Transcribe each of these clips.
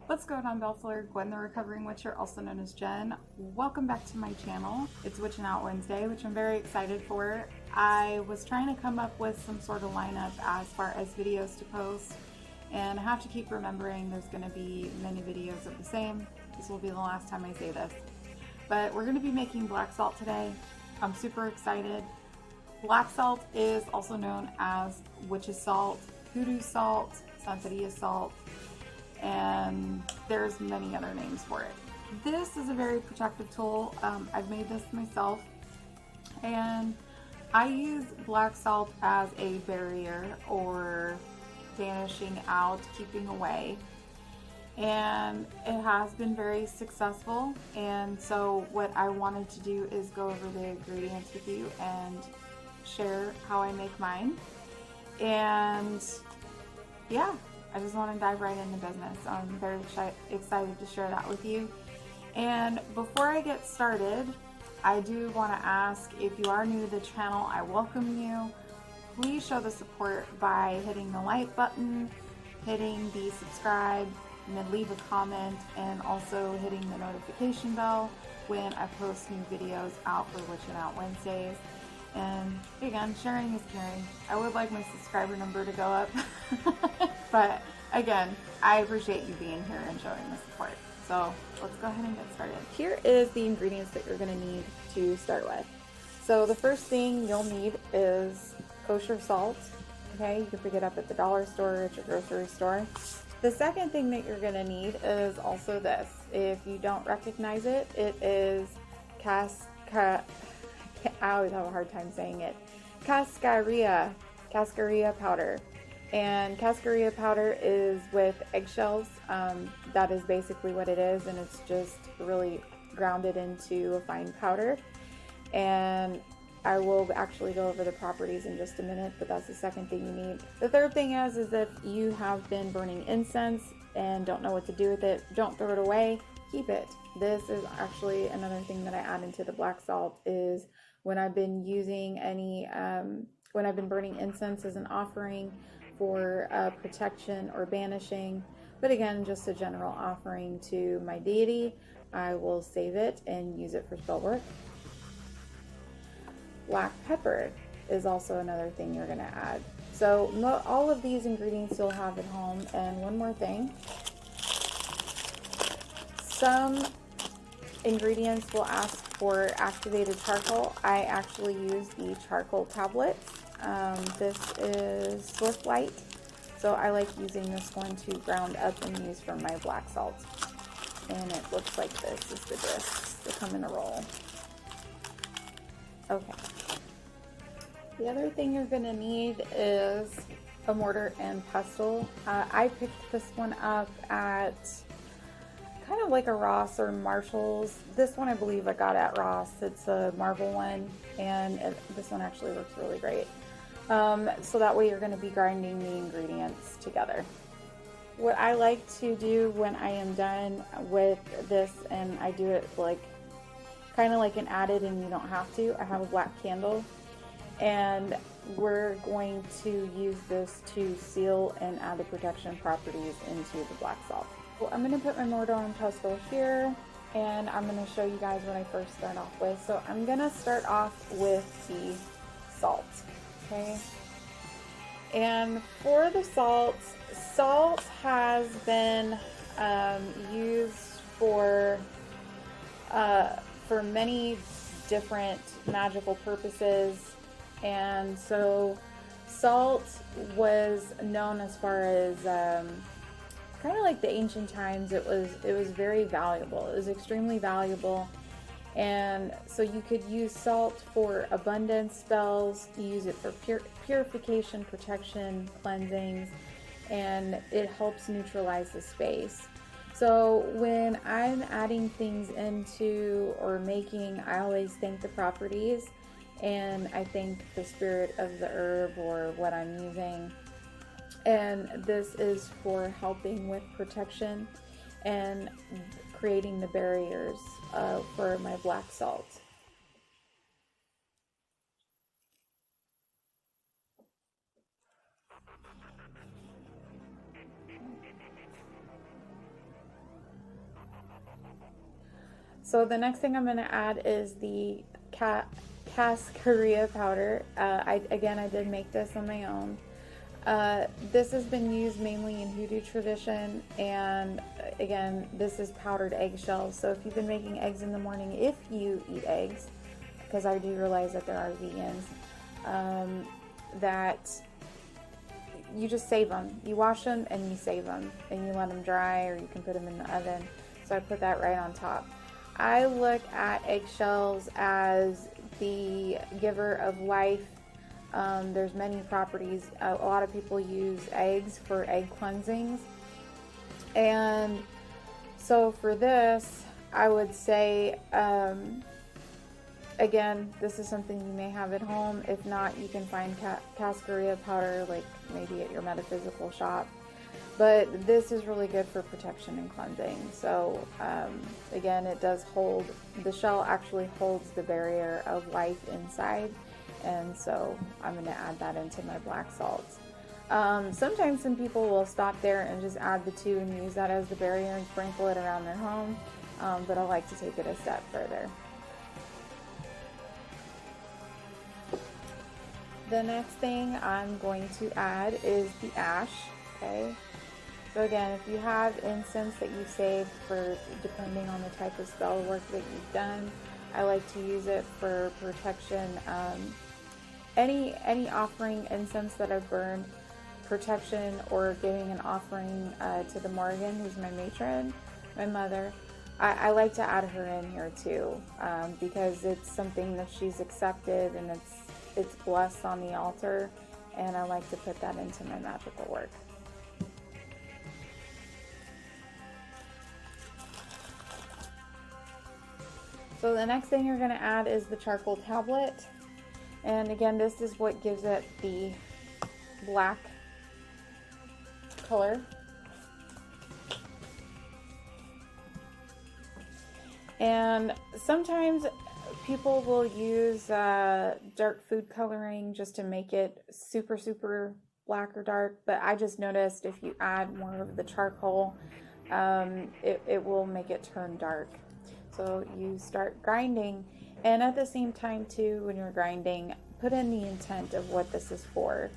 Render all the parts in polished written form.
What's going on, Bellflower? Gwen, the recovering witcher, also known as Jen. Welcome back to my channel. It's Witching Out Wednesday, which I'm very excited for. I was trying to come up with some sort of lineup as far as videos to post, and I have to keep remembering there's going to be many videos of the same. This will be the last time I say this. But we're going to be making black salt today. I'm super excited. Black salt is also known as witch's salt, hoodoo salt, Santeria salt, and there's many other names for it. This is a very protective tool. I've made this myself, and I use black salt as a barrier or banishing out, keeping away, and it has been very successful. And so what I wanted to do is go over the ingredients with you and share how I make mine. And yeah, I just want to dive right into business. I'm very excited to share that with you. And before I get started, I do want to ask, if you are new to the channel, I welcome you. Please show the support by hitting the like button, hitting the subscribe, and then leave a comment, and also hitting the notification bell when I post new videos out for Witching Out Wednesdays. And again, sharing is caring. I would like my subscriber number to go up. But again, I appreciate you being here and showing the support. So let's go ahead and get started. Here is the ingredients that you're going to need to start with. So the first thing you'll need is kosher salt. Okay, you can pick it up at the dollar store or at your grocery store. The second thing that you're going to need is also this. If you don't recognize it, it is I always have a hard time saying it. Cascarilla powder. And cascarilla powder is with eggshells. That is basically what it is, and it's just really grounded into a fine powder. And I will actually go over the properties in just a minute, but that's the second thing you need. The third thing is if you have been burning incense and don't know what to do with it, don't throw it away, keep it. This is actually another thing that I add into the black salt is when I've been using when I've been burning incense as an offering for protection or banishing, but again, just a general offering to my deity, I will save it and use it for spell work. Black pepper is also another thing you're going to add. So all of these ingredients you'll have at home. And one more thing, some ingredients will ask for activated charcoal. I actually use the charcoal tablets. This is Swift Light, so I like using this one to ground up and use for my black salt. And it looks like this is the discs. They come in a roll. Okay. The other thing you're going to need is a mortar and pestle. I picked this one up at kind of like a Ross or Marshall's. This one I believe I got at Ross. It's a marble one, and this one actually works really great. So that way you're going to be grinding the ingredients together. What I like to do when I am done with this, and I do it like kind of like an added and you don't have to, I have a black candle, and we're going to use this to seal and add the protection properties into the black salt. Well, I'm going to put my mortar and pestle here, and I'm going to show you guys what I first start off with. So I'm going to start off with the salt, okay? And for the salt has been used for many different magical purposes. And so salt was known as far as kind of like the ancient times. It was very valuable. It was extremely valuable. And so you could use salt for abundance spells, you use it for purification, protection, cleansings, and it helps neutralize the space. So when I'm adding things into or making, I always think the properties, and I think the spirit of the herb or what I'm using. And this is for helping with protection and creating the barriers for my black salt. So the next thing I'm going to add is the cascarilla powder. I did make this on my own. This has been used mainly in hoodoo tradition, and again, this is powdered eggshells. So if you've been making eggs in the morning, if you eat eggs, because I do realize that there are vegans, that you just save them. You wash them and you save them, and you let them dry, or you can put them in the oven. So I put that right on top. I look at eggshells as the giver of life. There's many properties. A lot of people use eggs for egg cleansings. And so for this, I would say, again, this is something you may have at home. If not, you can find cascarilla powder, like maybe at your metaphysical shop. But this is really good for protection and cleansing. So again, it does hold, the shell actually holds the barrier of life inside. And so I'm going to add that into my black salts. Sometimes some people will stop there and just add the two and use that as the barrier and sprinkle it around their home. But I like to take it a step further. The next thing I'm going to add is the ash. Okay. So again, if you have incense that you saved for, depending on the type of spell work that you've done, I like to use it for protection. Any offering incense that I've burned, protection, or giving an offering to the Morgan, who's my matron, my mother, I like to add her in here too, because it's something that she's accepted and it's blessed on the altar, and I like to put that into my magical work. So the next thing you're going to add is the charcoal tablet. And again, this is what gives it the black color. And sometimes people will use dark food coloring just to make it super, super black or dark. But I just noticed if you add more of the charcoal, it will make it turn dark. So you start grinding, and at the same time too, when you're grinding, put in the intent of what this is for.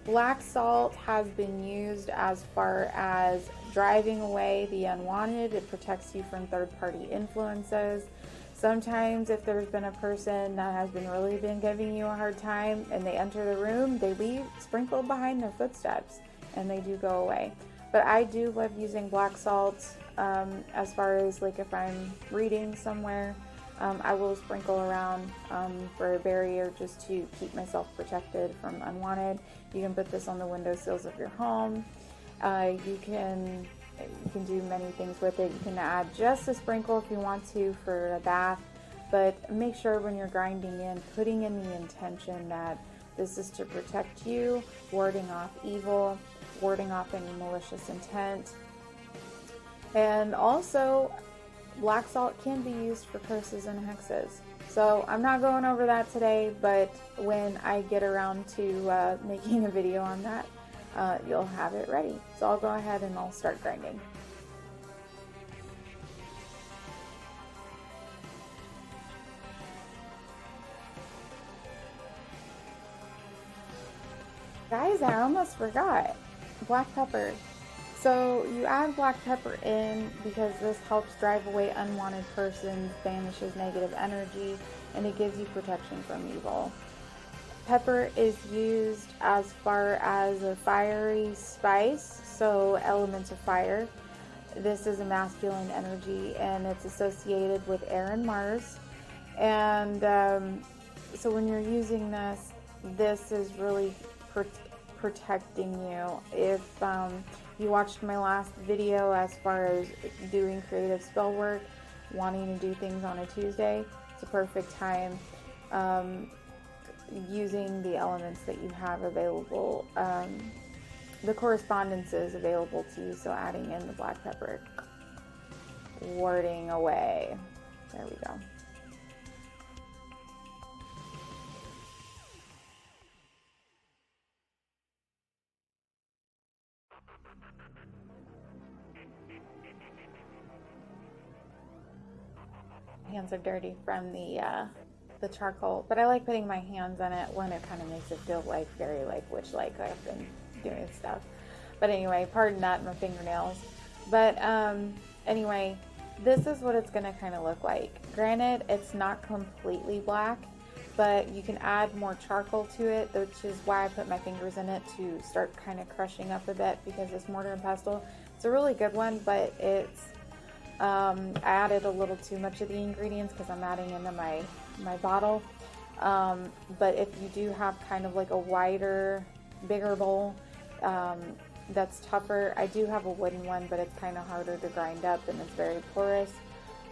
Black salt has been used as far as driving away the unwanted. It protects you from third-party influences. Sometimes if there's been a person that has really been giving you a hard time and they enter the room, they leave sprinkled behind their footsteps and they do go away. But I do love using black salt as far as like if I'm reading somewhere, I will sprinkle around for a barrier just to keep myself protected from unwanted. You can put this on the windowsills of your home. You can do many things with it. You can add just a sprinkle if you want to for a bath, but make sure when you're grinding in, putting in the intention that this is to protect you, warding off evil, warding off any malicious intent. And also, black salt can be used for curses and hexes. So I'm not going over that today, but when I get around to making a video on that, you'll have it ready. So I'll go ahead and I'll start grinding. Guys, I almost forgot. Black pepper. So you add black pepper in because this helps drive away unwanted persons, banishes negative energy, and it gives you protection from evil. Pepper is used as far as a fiery spice, so element of fire. This is a masculine energy and it's associated with air and Mars. And so when you're using this, this is really protecting you. If you watched my last video as far as doing creative spell work, wanting to do things on a Tuesday, it's a perfect time using the elements that you have available, the correspondences available to you. So adding in the black pepper, warding away. There we go. Hands are dirty from the charcoal, but I like putting my hands on it when it kind of makes it feel like very like witch-like. I've been doing stuff, but anyway, pardon that, my fingernails. But anyway, this is what it's gonna kind of look like. Granted, it's not completely black, but you can add more charcoal to it, which is why I put my fingers in it to start kind of crushing up a bit, because this mortar and pestle, it's a really good one, but it's I added a little too much of the ingredients because I'm adding into my bottle. But if you do have kind of like a wider, bigger bowl that's tougher, I do have a wooden one, but it's kind of harder to grind up and it's very porous.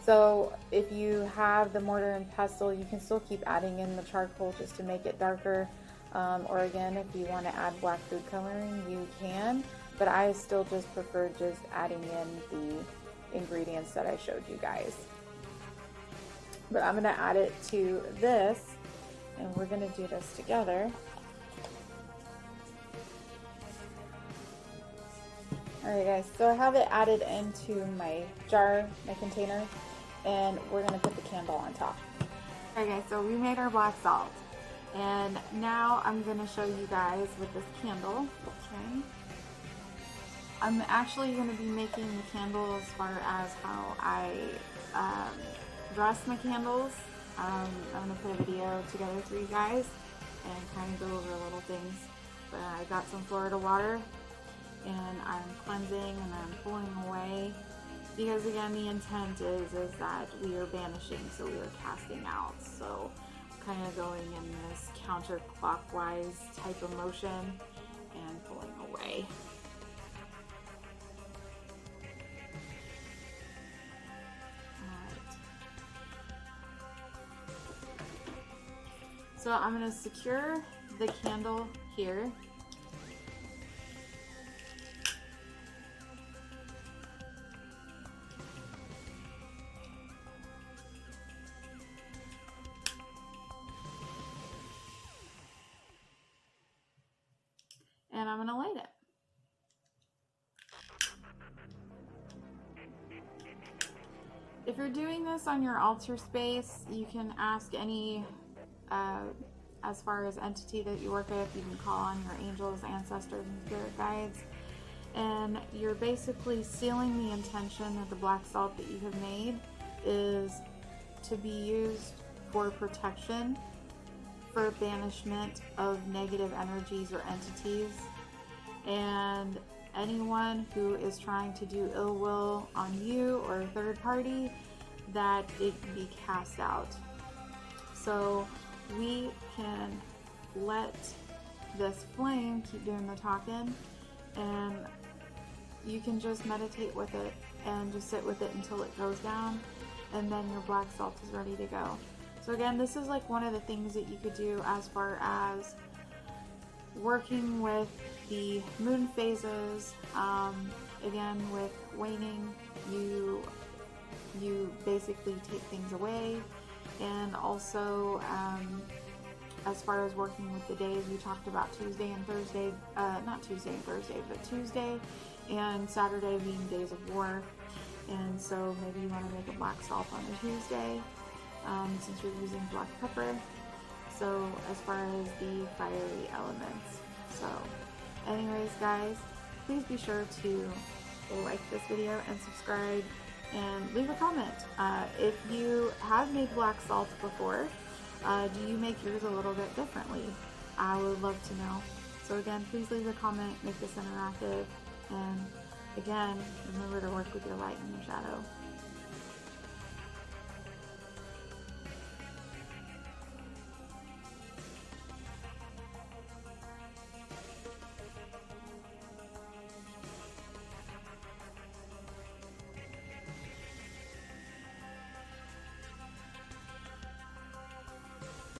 So if you have the mortar and pestle, you can still keep adding in the charcoal just to make it darker. Or again, if you want to add black food coloring, you can. But I still just prefer just adding in the ingredients that I showed you guys. But I'm going to add it to this, and we're going to do this together. Alright guys, so I have it added into my jar, my container, and we're going to put the candle on top. Alright guys, so we made our black salt, and now I'm going to show you guys with this candle. Okay. I'm actually going to be making the candle as far as how I dress my candles. I'm going to put a video together for you guys and kind of go over little things. But I got some Florida water, and I'm cleansing and I'm pulling away, because again, the intent is that we are banishing, so we are casting out. So kind of going in this counterclockwise type of motion and pulling away. So I'm going to secure the candle here. And I'm going to light it. If you're doing this on your altar space, you can ask any as far as entity that you work with. You can call on your angels, ancestors, and spirit guides, and you're basically sealing the intention that the black salt that you have made is to be used for protection, for banishment of negative energies or entities, and anyone who is trying to do ill will on you or a third party, that it be cast out. So we can let this flame keep doing the talking, and you can just meditate with it and just sit with it until it goes down, and then your black salt is ready to go. So again, this is like one of the things that you could do as far as working with the moon phases. Again, with waning, you basically take things away. And also, as far as working with the days, we talked about Tuesday and Thursday, not Tuesday and Thursday, but Tuesday and Saturday being days of war. And so maybe you want to make a black salt on a Tuesday, since you're using black pepper. So as far as the fiery elements. So anyways guys, please be sure to like this video and subscribe and leave a comment. If you have made black salt before, do you make yours a little bit differently? I would love to know. So again, please leave a comment, make this interactive, and again, remember to work with your light and your shadow.